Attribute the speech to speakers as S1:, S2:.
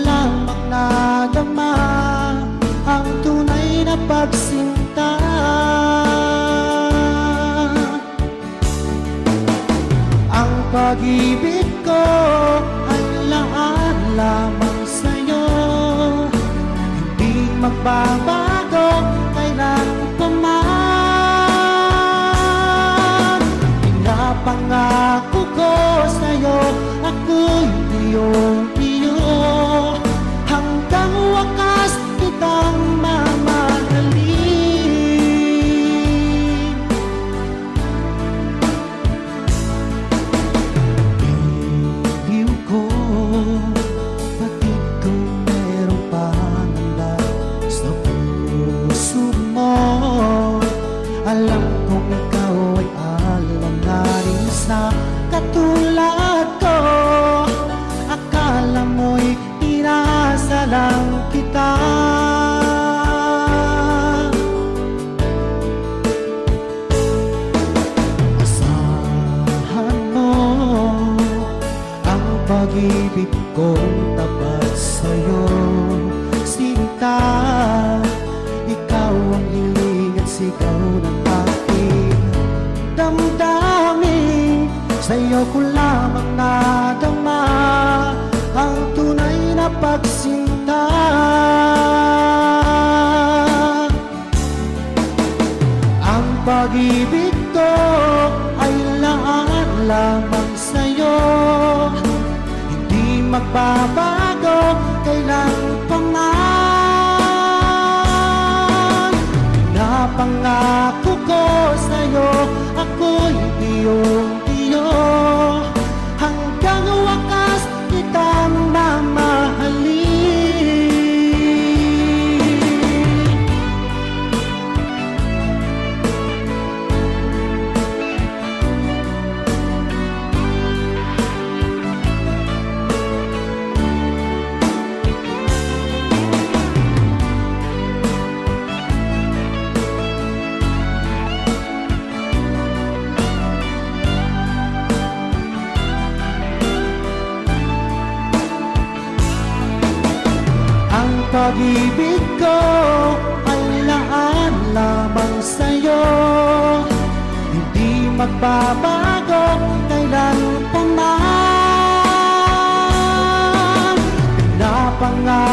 S1: lamang nadama ang tunay na pagsinta. Ang pag-ibig ko ay laan lamang sa'yo, hindi magbabago kailan pa man. Pinapangako ko sa'yo, ako'y iyong-iyo, hanggang wakas kitang mamahalin. Iliw ko, batid kong merong pananda sa puso mo. Alam kong ikaw ay alanganin sa katulad ko. Akala mo'y pinasa lang kita. Asahan mo ang pag-ibig kong tapat sa'yo, sinta. Ikaw ang hiling at sigaw ng aking damdamin. Sa'yo ko lamang nadama ang tunay na pagsinta. Ang pag-ibig ko ay laan lamang sa'yo, hindi magbabago kailan pa man. Napangako ko sa'yo, ako'y iyong-iyo, hanggang wakas kitang mamahalin. Pag-ibig ko ay laan lamang sa'yo, hindi magbabago kailan pa man. Pinapangako